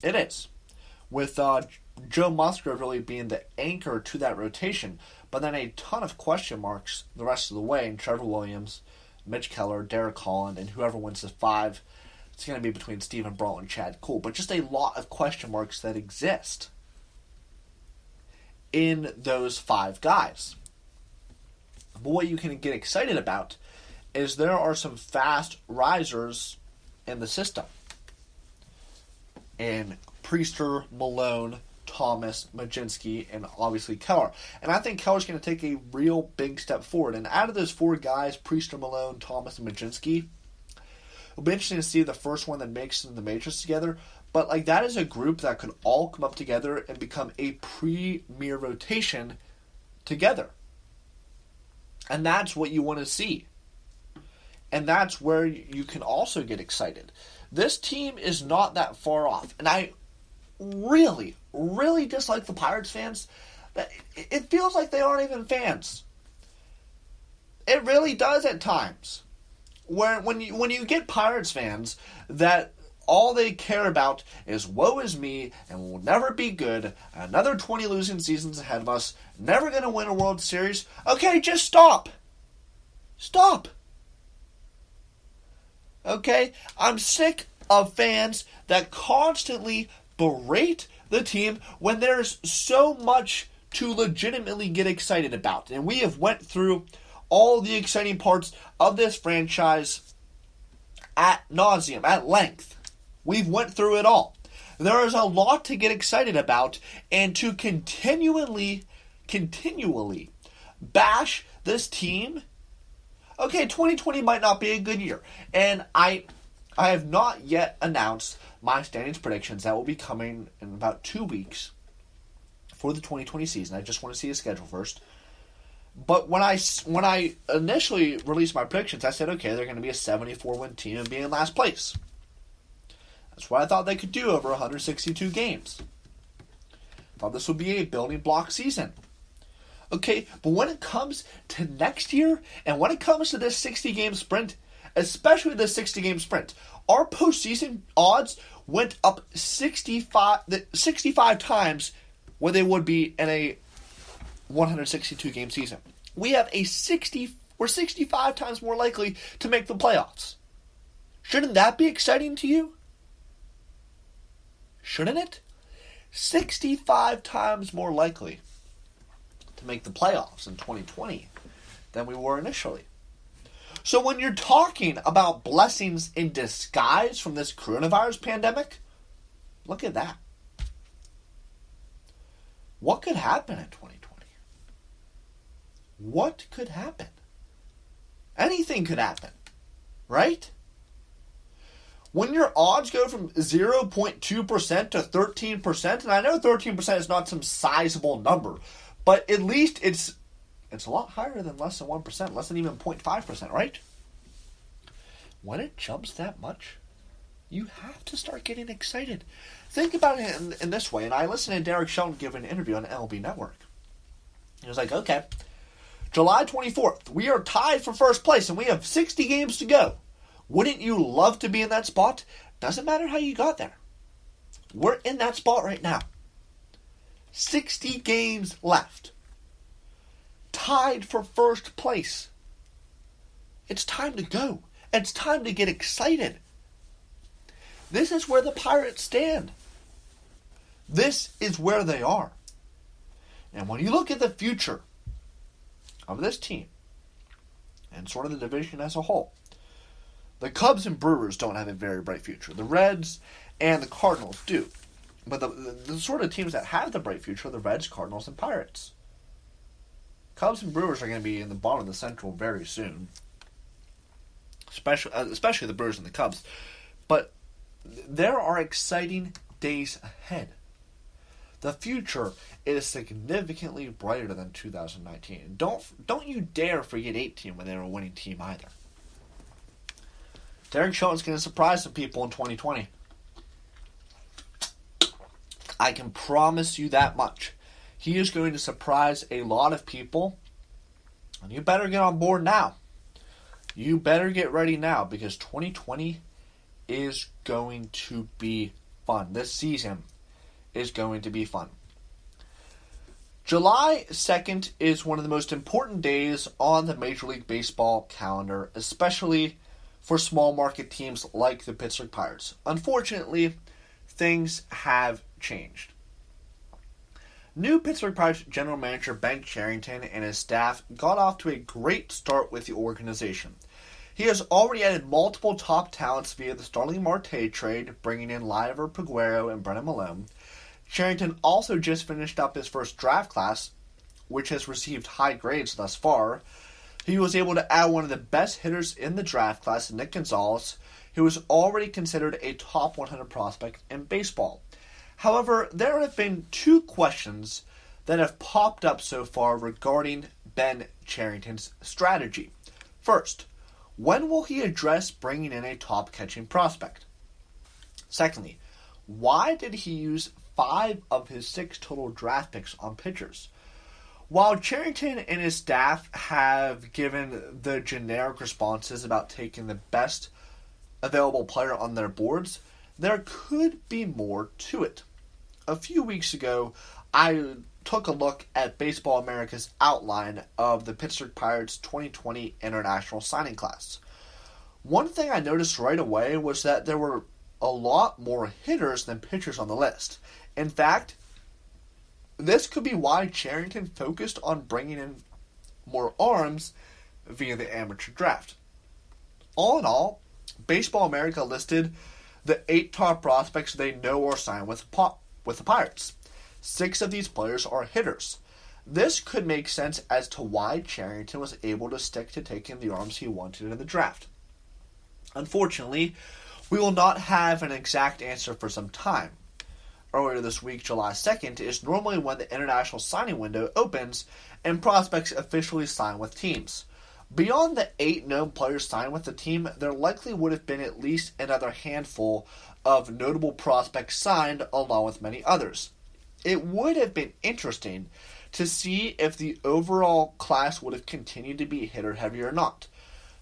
It is. With Joe Musgrove really being the anchor to that rotation, but then a ton of question marks the rest of the way, and Trevor Williams, Mitch Keller, Derek Holland, and whoever wins the five, it's going to be between Stephen Brault and Chad Cole. But just a lot of question marks that exist in those five guys. But what you can get excited about is there are some fast risers in the system. And Priester, Malone, Thomas, Majinski, and obviously Keller. And I think Keller's going to take a real big step forward. And out of those four guys, Priester, Malone, Thomas, and Majinski, it'll be interesting to see the first one that makes it in the majors together. But like that is a group that could all come up together and become a premier rotation together. And that's what you want to see. And that's where you can also get excited. This team is not that far off. And I really, really dislike the Pirates fans. It feels like they aren't even fans. It really does at times. When you get Pirates fans that all they care about is woe is me and we'll never be good, another 20 losing seasons ahead of us, never going to win a World Series. Okay, just stop. Stop. Okay? I'm sick of fans that constantly berate the team when there's so much to legitimately get excited about. And we have went through all the exciting parts of this franchise at nauseum, at length. We've went through it all. There is a lot to get excited about, and to continually bash this team. Okay, 2020 might not be a good year, and I have not yet announced my standings predictions. That will be coming in about 2 weeks for the 2020 season. I just want to see a schedule first. But when I initially released my predictions, I said, okay, they're going to be a 74-win team and be in last place. That's what I thought they could do over 162 games. I thought this would be a building block season. Okay, but when it comes to next year, and when it comes to this 60-game sprint, especially the 60-game sprint, our postseason odds went up 65 times what they would be in a 162-game season. We're 65 times more likely to make the playoffs. Shouldn't that be exciting to you? Shouldn't it? 65 times more likely to make the playoffs in 2020 than we were initially. So when you're talking about blessings in disguise from this coronavirus pandemic, look at that. What could happen in 2020? What could happen? Anything could happen, right? When your odds go from 0.2% to 13%, and I know 13% is not some sizable number, but at least it's a lot higher than less than 1%, less than even 0.5%, right? When it jumps that much, you have to start getting excited. Think about it in this way, and I listened to Derek Shelton give an interview on LB Network. He was like, okay, July 24th, we are tied for first place, and we have 60 games to go. Wouldn't you love to be in that spot? Doesn't matter how you got there. We're in that spot right now. 60 games left. Tied for first place. It's time to go. It's time to get excited. This is where the Pirates stand. This is where they are. And when you look at the future of this team and sort of the division as a whole, the Cubs and Brewers don't have a very bright future. The Reds and the Cardinals do. But the sort of teams that have the bright future are the Reds, Cardinals, and Pirates. Cubs and Brewers are going to be in the bottom of the Central very soon. Especially the Brewers and the Cubs. But there are exciting days ahead. The future is significantly brighter than 2019. Don't you dare forget 18 when they were a winning team either. Derek Shelton's going to surprise some people in 2020. I can promise you that much. He is going to surprise a lot of people. And you better get on board now. You better get ready now, because 2020 is going to be fun. This season is going to be fun. July 2nd is one of the most important days on the Major League Baseball calendar, especially for small market teams like the Pittsburgh Pirates. Unfortunately, things have changed. New Pittsburgh Pirates general manager Ben Cherington and his staff got off to a great start with the organization. He has already added multiple top talents via the Starling Marte trade, bringing in Liover Peguero and Brennan Malone. Cherington also just finished up his first draft class, which has received high grades thus far. He was able to add one of the best hitters in the draft class, Nick Gonzalez, who was already considered a top 100 prospect in baseball. However, there have been two questions that have popped up so far regarding Ben Cherington's strategy. First, when will he address bringing in a top catching prospect? Secondly, why did he use 5 of his 6 total draft picks on pitchers? While Cherington and his staff have given the generic responses about taking the best available player on their boards, there could be more to it. A few weeks ago, I took a look at Baseball America's outline of the Pittsburgh Pirates 2020 international signing class. One thing I noticed right away was that there were a lot more hitters than pitchers on the list. In fact, this could be why Cherington focused on bringing in more arms via the amateur draft. All in all, Baseball America listed the 8 top prospects they know or signed with the Pirates. 6 of these players are hitters. This could make sense as to why Cherington was able to stick to taking the arms he wanted in the draft. Unfortunately, we will not have an exact answer for some time. Earlier this week, July 2nd, is normally when the international signing window opens and prospects officially sign with teams. Beyond the 8 known players signed with the team, there likely would have been at least another handful of notable prospects signed along with many others. It would have been interesting to see if the overall class would have continued to be hitter heavy or not.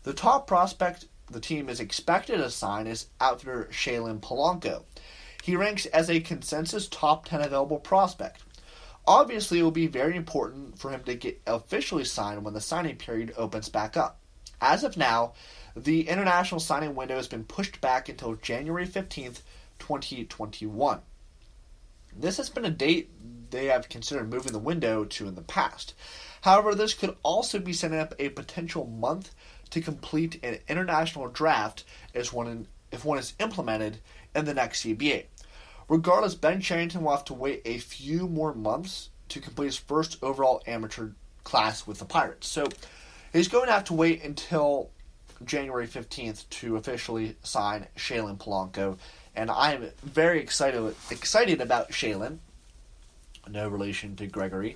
The top prospect the team is expected to sign is outfielder Shaylin Polanco. He ranks as a consensus top 10 available prospect. Obviously, it will be very important for him to get officially signed when the signing period opens back up. As of now, the international signing window has been pushed back until January 15th, 2021. This has been a date they have considered moving the window to in the past. However, this could also be setting up a potential month to complete an international draft if one is implemented in the next CBA. Regardless, Ben Cherington will have to wait a few more months to complete his first overall amateur class with the Pirates. So he's going to have to wait until January 15th to officially sign Shaylin Polanco. And I am very excited about Shaylin. No relation to Gregory.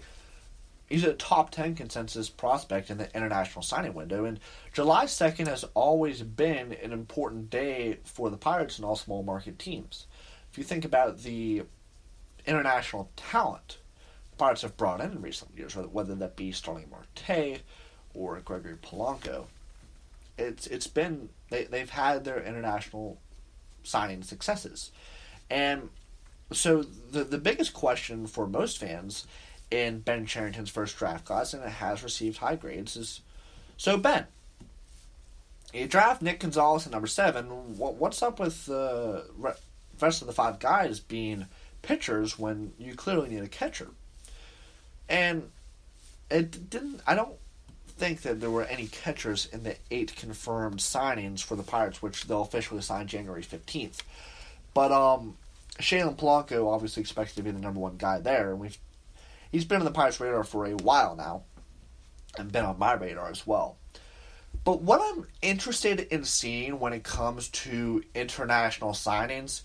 He's a top 10 consensus prospect in the international signing window. And July 2nd has always been an important day for the Pirates and all small market teams. If you think about the international talent the Pirates have brought in recent years, whether that be Starling Marte or Gregory Polanco, it's been they've had their international signing successes. And so the biggest question for most fans in Ben Cherington's first draft class, and it has received high grades, is, so Ben, you draft Nick Gonzalez at number 7, what's up with the rest of the 5 guys being pitchers when you clearly need a catcher? And I don't think that there were any catchers in the 8 confirmed signings for the Pirates, which they'll officially sign January 15th. But Shaylin Polanco obviously expected to be the number 1 guy there, and he's been on the Pirates' radar for a while now, and been on my radar as well. But what I'm interested in seeing when it comes to international signings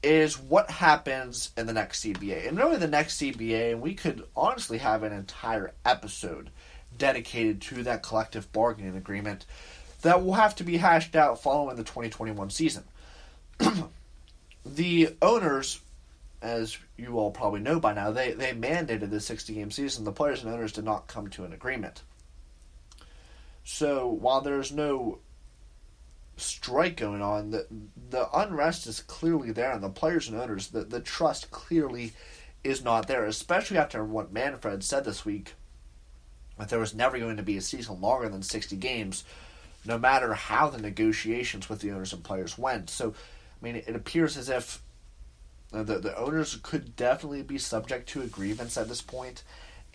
is what happens in the next CBA. And really the next CBA, and we could honestly have an entire episode dedicated to that collective bargaining agreement that will have to be hashed out following the 2021 season. The owners, as you all probably know by now, they mandated the 60-game season. The players and owners did not come to an agreement. So while there's no strike going on, the unrest is clearly there, and the players and owners, the trust clearly is not there, especially after what Manfred said this week, that there was never going to be a season longer than 60 games, no matter how the negotiations with the owners and players went. So, I mean, it appears as if the owners could definitely be subject to a grievance at this point,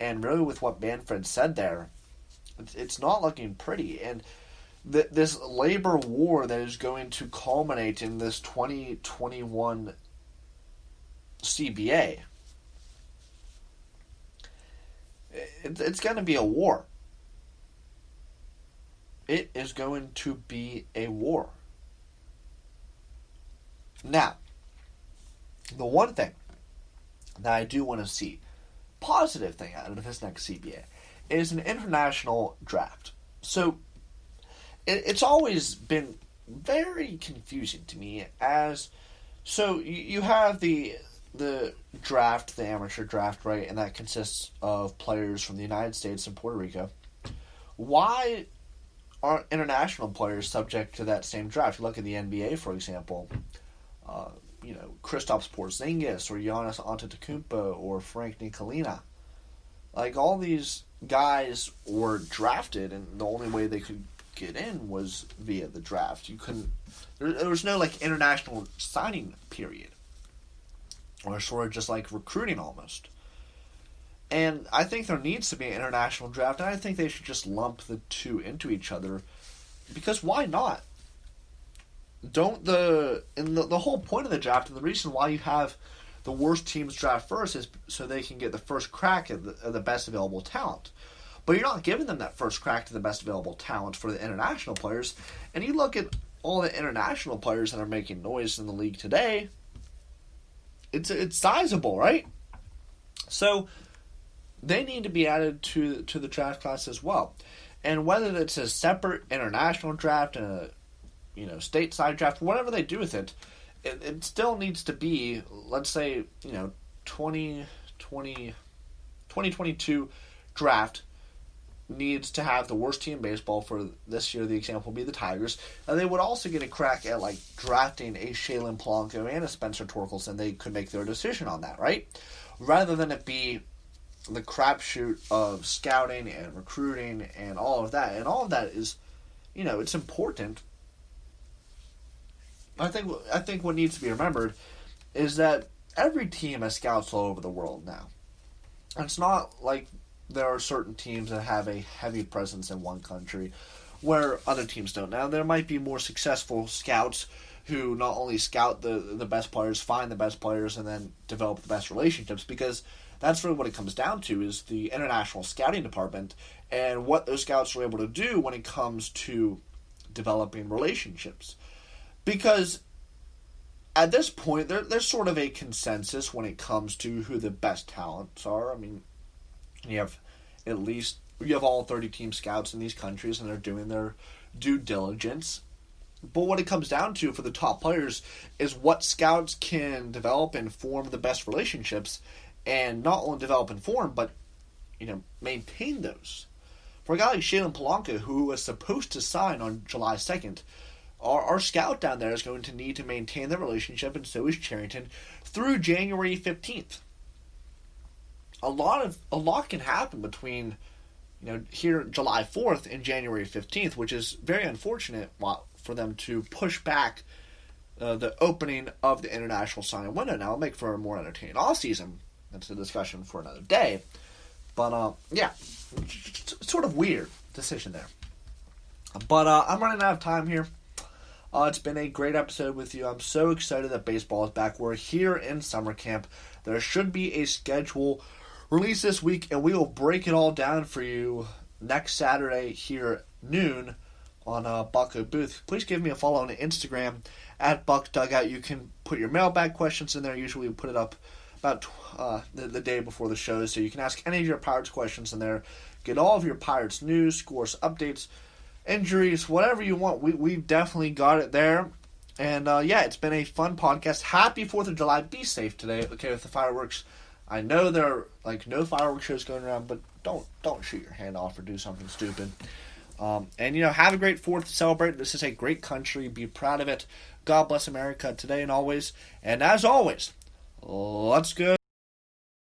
and really with what Manfred said there, it's not looking pretty. And this labor war that is going to culminate in this 2021 CBA, it's going to be a war. It is going to be a war. Now, the one thing that I do want to see, positive thing out of this next CBA, is an international draft. So, it's always been very confusing to me so you have the draft, the amateur draft, right, and that consists of players from the United States and Puerto Rico. Why aren't international players subject to that same draft? You look at the NBA, for example, Kristaps Porzingis or Giannis Antetokounmpo or Frank Ntilikina. Like, all these guys were drafted, and the only way they could get in was via the draft. You couldn't. There was no international signing period, or sort of just recruiting almost. And I think there needs to be an international draft, and I think they should just lump the two into each other, because why not? The whole point of the draft, and the reason why you have the worst teams draft first, is so they can get the first crack at the best available talent. But you're not giving them that first crack to the best available talent for the international players. And you look at all the international players that are making noise in the league today, it's sizable, right? So they need to be added to the draft class as well. And whether it's a separate international draft and a stateside draft, whatever they do with it, it still needs to be, let's say, 2022 draft needs to have the worst team in baseball. For this year, the example would be the Tigers. And they would also get a crack at drafting a Shaylin Polanco and a Spencer Torkelson. They could make their decision on that, right? Rather than it be the crapshoot of scouting and recruiting and all of that. And all of that is, it's important. I think what needs to be remembered is that every team has scouts all over the world now. And it's not like there are certain teams that have a heavy presence in one country where other teams don't. Now, there might be more successful scouts who not only scout the best players, find the best players, and then develop the best relationships, because that's really what it comes down to, is the international scouting department and what those scouts are able to do when it comes to developing relationships. Because at this point, there's sort of a consensus when it comes to who the best talents are. I mean, you have all 30 team scouts in these countries, and they're doing their due diligence. But what it comes down to for the top players is what scouts can develop and form the best relationships, and not only develop and form, but maintain those. For a guy like Shaylin Polanco, who was supposed to sign on July 2nd, our scout down there is going to need to maintain the relationship, and so is Cherington, through January 15th. A lot can happen between here July 4th and January 15th, which is very unfortunate for them to push back the opening of the international signing window. Now, it'll make for a more entertaining off-season. That's a discussion for another day. But, sort of weird decision there. But I'm running out of time here. It's been a great episode with you. I'm so excited that baseball is back. We're here in summer camp. There should be a schedule released this week, and we will break it all down for you next Saturday here at noon on bucco-booth. Please give me a follow on Instagram at buckdugout. You can put your mailbag questions in there. Usually we put it up about the day before the show, so you can ask any of your Pirates questions in there. Get all of your Pirates news, scores, updates, injuries, whatever you want. We've definitely got it there. And it's been a fun podcast. Happy 4th of July. Be safe today, okay, with the fireworks. I know there are no fireworks shows going around, but don't shoot your hand off or do something stupid. And, have a great 4th to celebrate. This is a great country. Be proud of it. God bless America today and always. And as always, let's go.